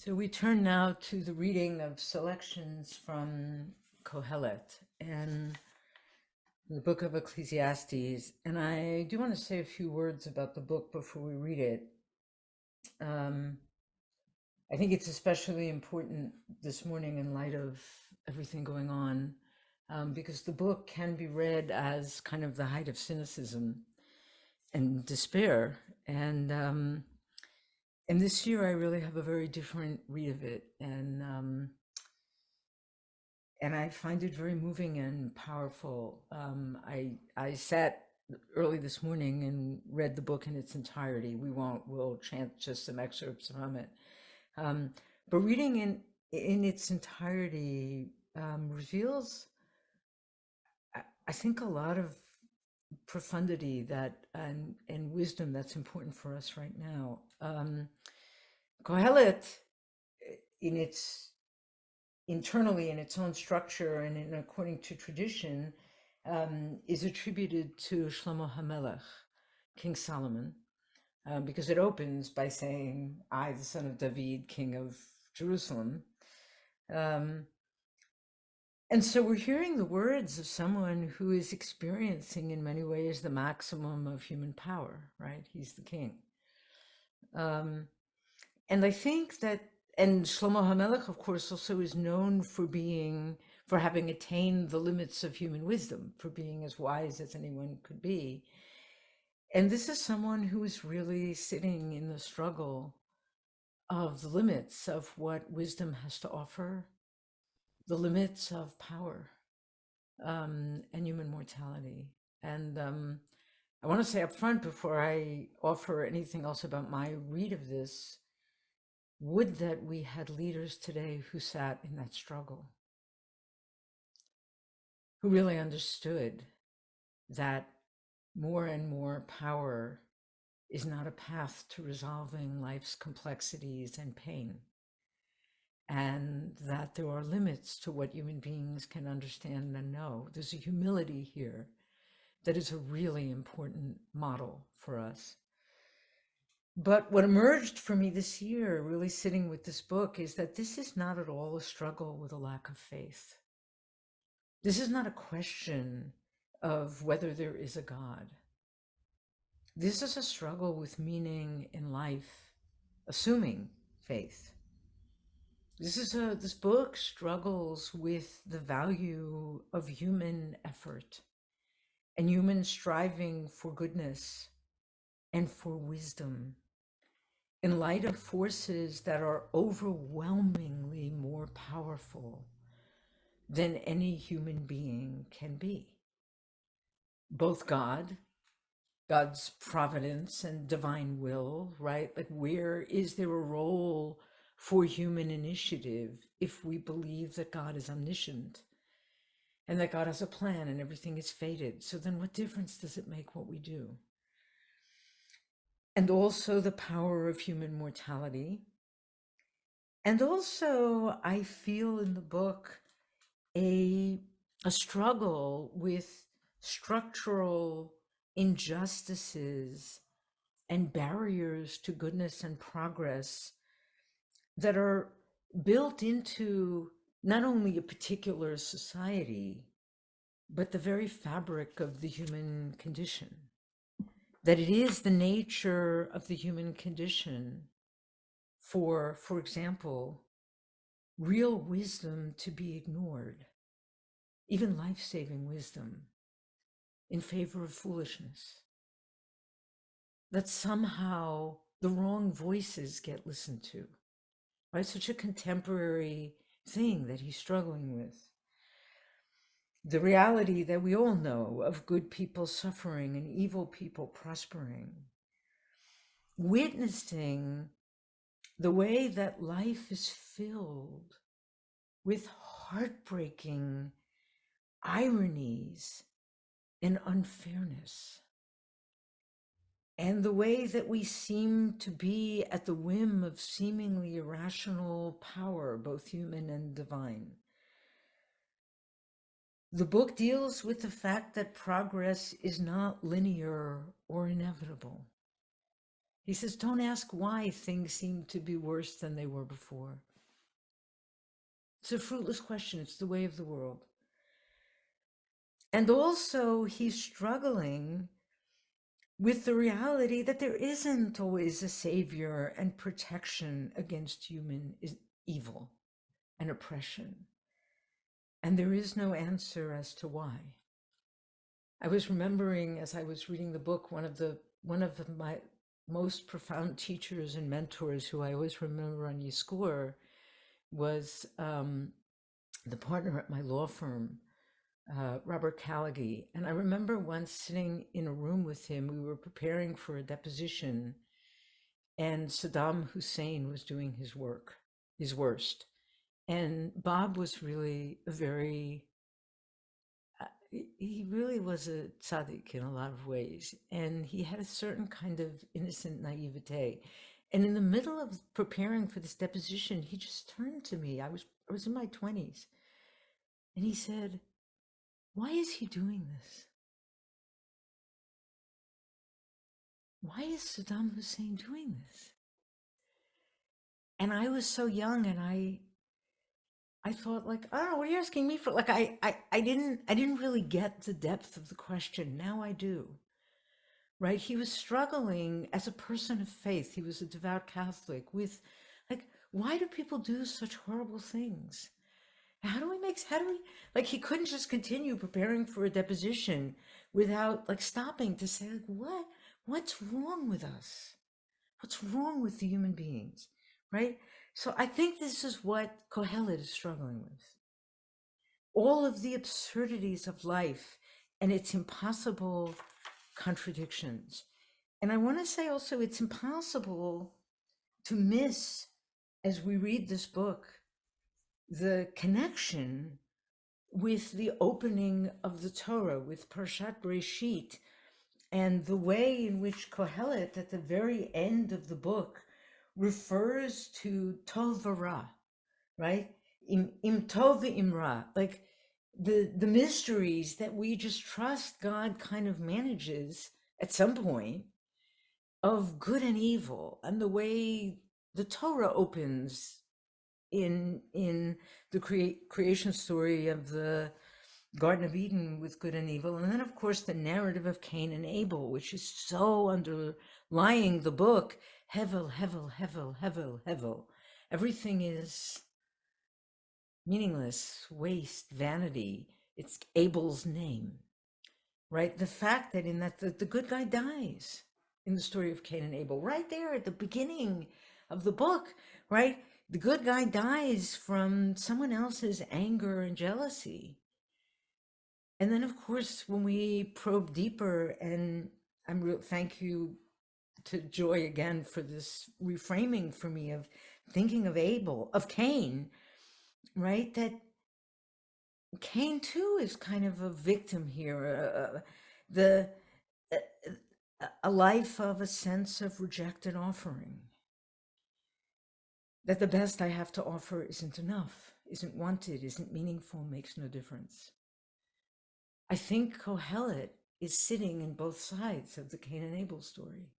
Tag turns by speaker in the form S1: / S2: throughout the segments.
S1: So we turn now to the reading of selections from Kohelet and the book of Ecclesiastes. And I do want to say a few words about the book before we read it. Um, I think it's especially important this morning in light of everything going on, because the book can be read as kind of the height of cynicism and despair. And this year I really have a very different read of it. And I find it very moving and powerful. I sat early this morning and read the book in its entirety. We'll chant just some excerpts from it. Um, but reading in its entirety reveals, I think, a lot of profundity that and wisdom that's important for us right now. Kohelet, in its internally in its own structure and according to tradition, is attributed to Shlomo HaMelech, King Solomon, because it opens by saying, "I, the son of David, king of Jerusalem." Um, and so we're hearing the words of someone who is experiencing, in many ways, the maximum of human power, right? He's the king. Um, and I think that, and Shlomo HaMelech, of course, also is known for having attained the limits of human wisdom, for being as wise as anyone could be. And this is someone who is really sitting in the struggle of the limits of what wisdom has to offer, the limits of power, and human mortality. And I want to say up front, before I offer anything else about my read of this, would that we had leaders today who sat in that struggle, who really understood that more and more power is not a path to resolving life's complexities and pain, and that there are limits to what human beings can understand and know. There's a humility here that is a really important model for us. But what emerged for me this year, really sitting with this book, is that this is not at all a struggle with a lack of faith. This is not a question of whether there is a God. This is a struggle with meaning in life, assuming faith. This book struggles with the value of human effort and human striving for goodness and for wisdom in light of forces that are overwhelmingly more powerful than any human being can be. Both God's providence and divine will, right? Like, where is there a role for human initiative if we believe that God is omniscient and that God has a plan and everything is fated? So then what difference does it make what we do? And also the power of human mortality. And also, I feel in the book a struggle with structural injustices and barriers to goodness and progress that are built into not only a particular society, but the very fabric of the human condition. That it is the nature of the human condition for example, real wisdom to be ignored, even life-saving wisdom, in favor of foolishness. That somehow the wrong voices get listened to, right? Such a contemporary thing that he's struggling with. The reality that we all know of good people suffering and evil people prospering. Witnessing the way that life is filled with heartbreaking ironies and unfairness. And the way that we seem to be at the whim of seemingly irrational power, both human and divine. The book deals with the fact that progress is not linear or inevitable. He says, don't ask why things seem to be worse than they were before. It's a fruitless question. It's the way of the world. And also, he's struggling with the reality that there isn't always a savior and protection against human evil and oppression. And there is no answer as to why. I was remembering as I was reading the book, one of my most profound teachers and mentors who I always remember on Yiskur was the partner at my law firm, Robert Callaghy. And I remember once sitting in a room with him, we were preparing for a deposition, and Saddam Hussein was doing his work, his worst. And Bob was really a very, he really was a tzaddik in a lot of ways. And he had a certain kind of innocent naivete. And in the middle of preparing for this deposition, he just turned to me. I was in my 20s. And he said, why is he doing this? Why is Saddam Hussein doing this? And I was so young, and I thought, like, I don't know, what are you asking me for? Like, I didn't really get the depth of the question. Now I do. Right? He was struggling as a person of faith. He was a devout Catholic with, like, why do people do such horrible things? How do we, like, he couldn't just continue preparing for a deposition without, like, stopping to say, like, what's wrong with us? What's wrong with the human beings? Right? So I think this is what Kohelet is struggling with. All of the absurdities of life and its impossible contradictions. And I want to say also, it's impossible to miss, as we read this book, the connection with the opening of the Torah, with Parshat Breshit, and the way in which Kohelet, at the very end of the book, refers to Tov v'Ra, right? Im Tov v'Im Ra, like the mysteries that we just trust God kind of manages at some point, of good and evil, and the way the Torah opens in the creation story of the Garden of Eden with good and evil, and then of course the narrative of Cain and Abel, which is so underlying the book. Hevel, hevel, hevel, hevel, hevel. Everything is meaningless, waste, vanity. It's Abel's name, right? The fact that in that the good guy dies in the story of Cain and Abel, right there at the beginning of the book, right? The good guy dies from someone else's anger and jealousy. And then, of course, when we probe deeper, and thank you to Joy again for this reframing for me of thinking of Abel, of Cain, right? That Cain too is kind of a victim here. The a life of a sense of rejected offering. That the best I have to offer isn't enough, isn't wanted, isn't meaningful, makes no difference. I think Kohelet is sitting in both sides of the Cain and Abel story,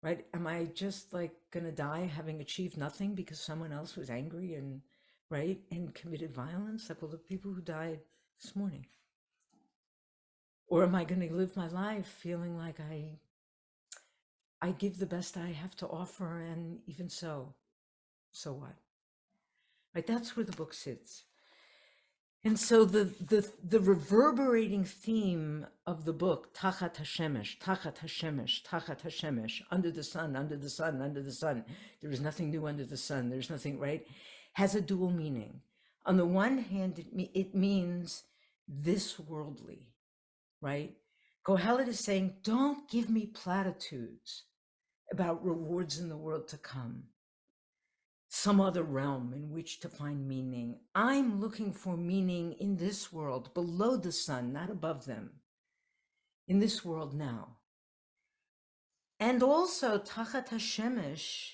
S1: right? Am I just like gonna die having achieved nothing because someone else was angry and, right, and committed violence, like all the people who died this morning? Or am I gonna live my life feeling like I give the best I have to offer, and even so what? Right? That's where the book sits. And so the reverberating theme of the book, Tachat Hashemesh, Tachat Hashemesh, Tachat Hashemesh, under the sun, under the sun, under the sun. There is nothing new under the sun. There's nothing, right? Has a dual meaning. On the one hand, it means this worldly, right? Kohelet is saying, don't give me platitudes about rewards in the world to come, some other realm in which to find meaning. I'm looking for meaning in this world, below the sun, not above them, in this world now. And also, Tachat Hashemesh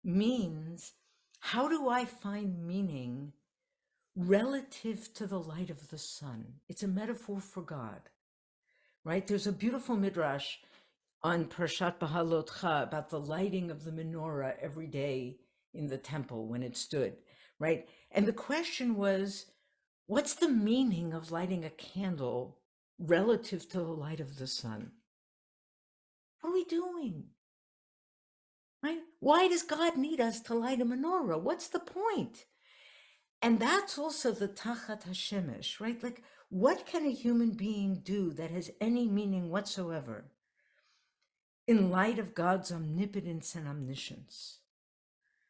S1: means, how do I find meaning relative to the light of the sun? It's a metaphor for God, right? There's a beautiful midrash on Parshat Bahalotcha about the lighting of the menorah every day in the temple when it stood, right? And the question was, what's the meaning of lighting a candle relative to the light of the sun? What are we doing? Right? Why does God need us to light a menorah? What's the point? And that's also the Tachat Hashemesh, right? Like, what can a human being do that has any meaning whatsoever in light of God's omnipotence and omniscience?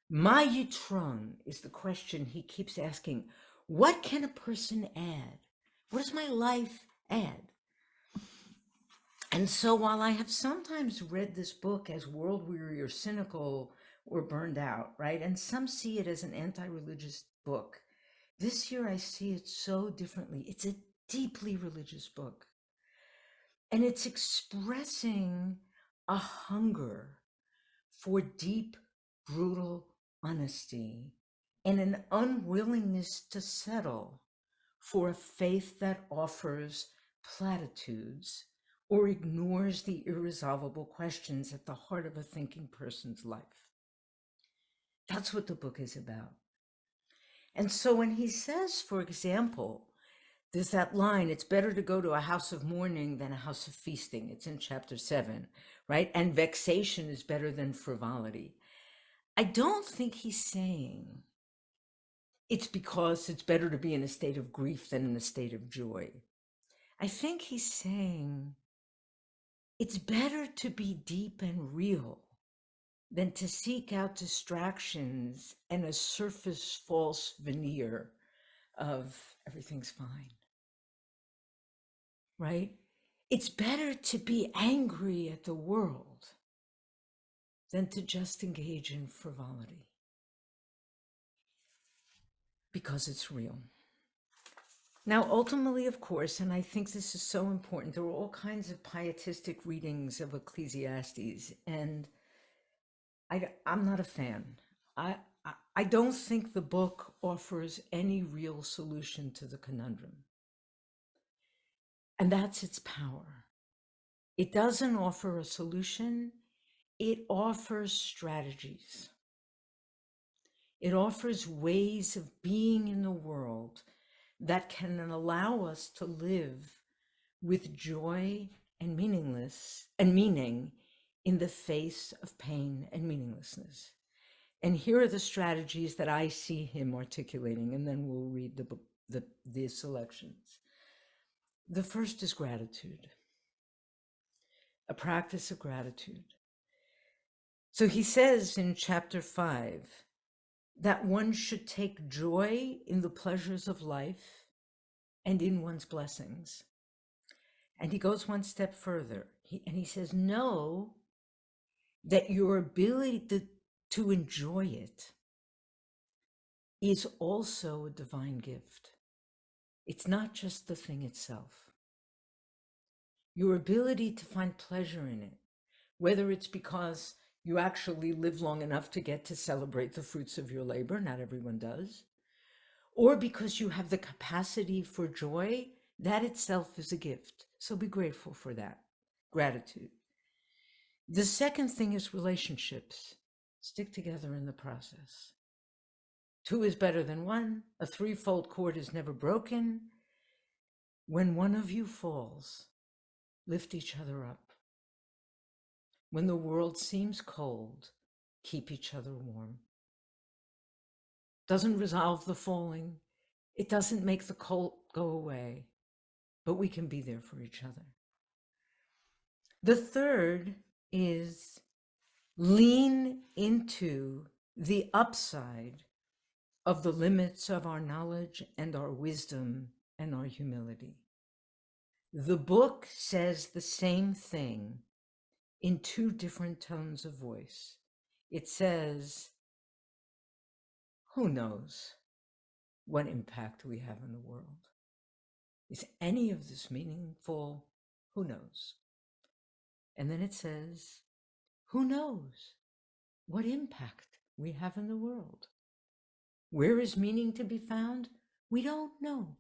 S1: My Yitron is the question he keeps asking. What can a person add? What does my life add? And so while I have sometimes read this book as world weary or cynical or burned out, right? And some see it as an anti-religious book. This year I see it so differently. It's a deeply religious book. And it's expressing a hunger for deep, brutal honesty and an unwillingness to settle for a faith that offers platitudes or ignores the irresolvable questions at the heart of a thinking person's life. That's what the book is about. And so when he says, for example, there's that line, it's better to go to a house of mourning than a house of feasting. It's in chapter 7, right? And vexation is better than frivolity. I don't think he's saying it's because it's better to be in a state of grief than in a state of joy. I think he's saying it's better to be deep and real than to seek out distractions and a surface false veneer of everything's fine, right? It's better to be angry at the world than to just engage in frivolity because it's real. Now, ultimately, of course, and I think this is so important, there are all kinds of pietistic readings of Ecclesiastes, and I'm not a fan. I, I don't think the book offers any real solution to the conundrum. And that's its power. It doesn't offer a solution, it offers strategies. It offers ways of being in the world that can allow us to live with joy and meaning in the face of pain and meaninglessness. And here are the strategies that I see him articulating, and then we'll read the selections. The first is gratitude, a practice of gratitude. So he says in chapter 5 that one should take joy in the pleasures of life and in one's blessings. And he goes one step further, and he says, know that your ability to enjoy it is also a divine gift. It's not just the thing itself. Your ability to find pleasure in it, whether it's because you actually live long enough to get to celebrate the fruits of your labor, not everyone does, or because you have the capacity for joy, that itself is a gift. So be grateful for that. Gratitude. The second thing is relationships. Stick together in the process. Two is better than one. A threefold cord is never broken. When one of you falls, lift each other up. When the world seems cold, keep each other warm. Doesn't resolve the falling. It doesn't make the cold go away, but we can be there for each other. The third is lean into the upside of the limits of our knowledge and our wisdom and our humility. The book says the same thing in two different tones of voice. It says, who knows what impact we have in the world? Is any of this meaningful? Who knows? And then it says, who knows what impact we have in the world? Where is meaning to be found? We don't know.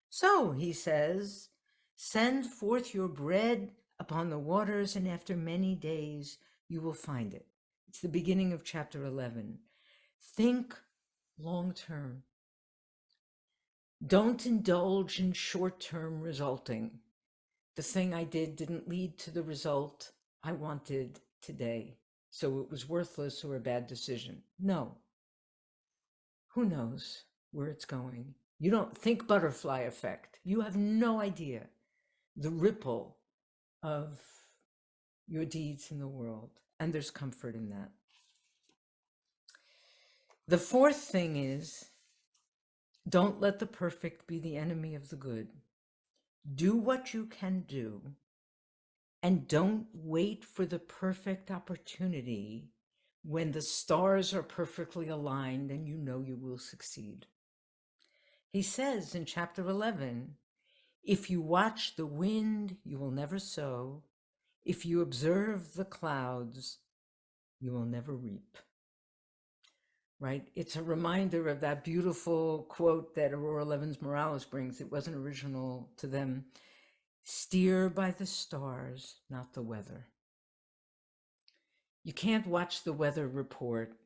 S1: So, he says, send forth your bread upon the waters, and after many days you will find it. It's the beginning of chapter 11. Think long term. Don't indulge in short term resulting. The thing I did didn't lead to the result I wanted today, so it was worthless or a bad decision. No. Who knows where it's going? You don't think butterfly effect. You have no idea the ripple of your deeds in the world. And there's comfort in that. The fourth thing is, don't let the perfect be the enemy of the good. Do what you can do, and don't wait for the perfect opportunity when the stars are perfectly aligned and you know you will succeed. He says in chapter 11, if you watch the wind, you will never sow. If you observe the clouds, you will never reap. Right? It's a reminder of that beautiful quote that Aurora Levins Morales brings. It wasn't original to them. Steer by the stars, not the weather. You can't watch the weather report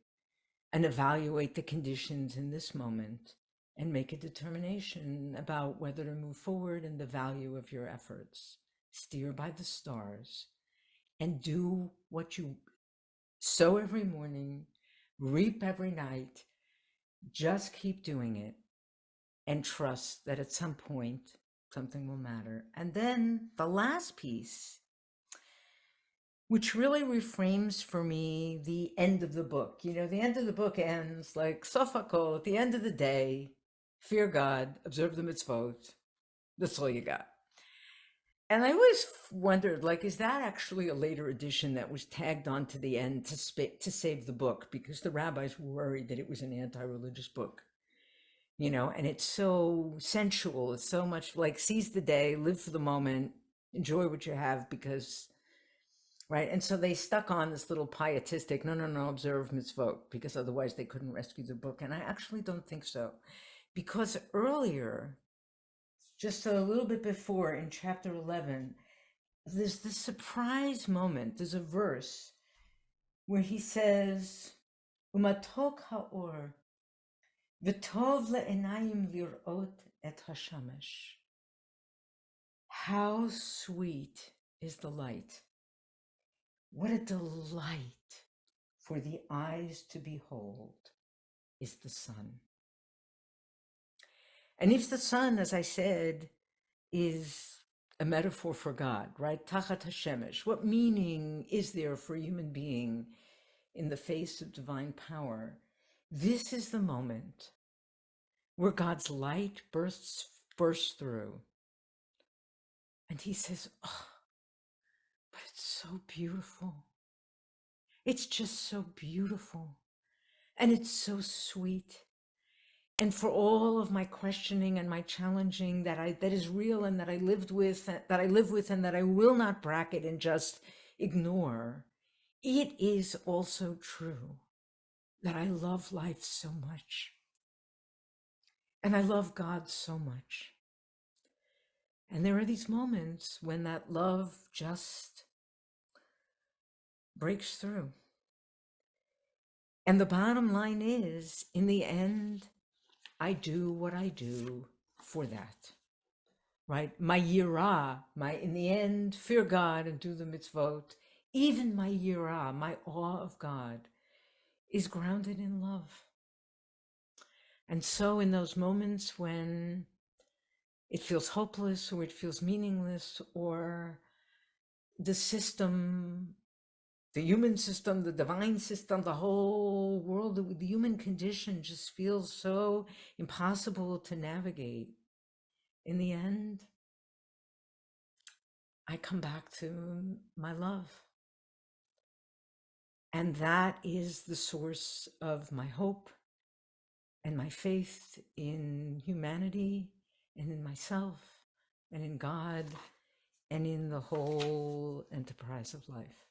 S1: and evaluate the conditions in this moment and make a determination about whether to move forward and the value of your efforts. Steer by the stars and do what you sow every morning, reap every night. Just keep doing it and trust that at some point something will matter. And then the last piece, which really reframes for me the end of the book. You know, the end of the book ends like Sofakol, at the end of the day, fear God, observe the mitzvot. That's all you got. And I always wondered, like, is that actually a later edition that was tagged on to the end to save the book? Because the rabbis were worried that it was an anti-religious book, you know, and it's so sensual. It's so much like seize the day, live for the moment, enjoy what you have because, right? And so they stuck on this little pietistic, no, observe mitzvot, because otherwise they couldn't rescue the book. And I actually don't think so. Because earlier, just a little bit before in chapter 11, there's this surprise moment. There's a verse where he says, Umatok ha'or, v'tov le'enayim lir'ot et hashamesh. How sweet is the light. What a delight for the eyes to behold is the sun. And if the sun, as I said, is a metaphor for God, right? Tachat Hashemesh. What meaning is there for a human being in the face of divine power? This is the moment where God's light bursts through. And he says, oh, but it's so beautiful. It's just so beautiful. And it's so sweet. And for all of my questioning and my challenging that is real and that I live with and that I will not bracket and just ignore, it is also true that I love life so much. And I love God so much. And there are these moments when that love just breaks through. And the bottom line is, in the end, I do what I do for that. Right? My yirah, in the end, fear God and do the mitzvot. Even my yirah, my awe of God, is grounded in love. And so in those moments when it feels hopeless or it feels meaningless or the system, the human system, the divine system, the whole world, the human condition just feels so impossible to navigate. In the end, I come back to my love. And that is the source of my hope and my faith in humanity and in myself and in God and in the whole enterprise of life.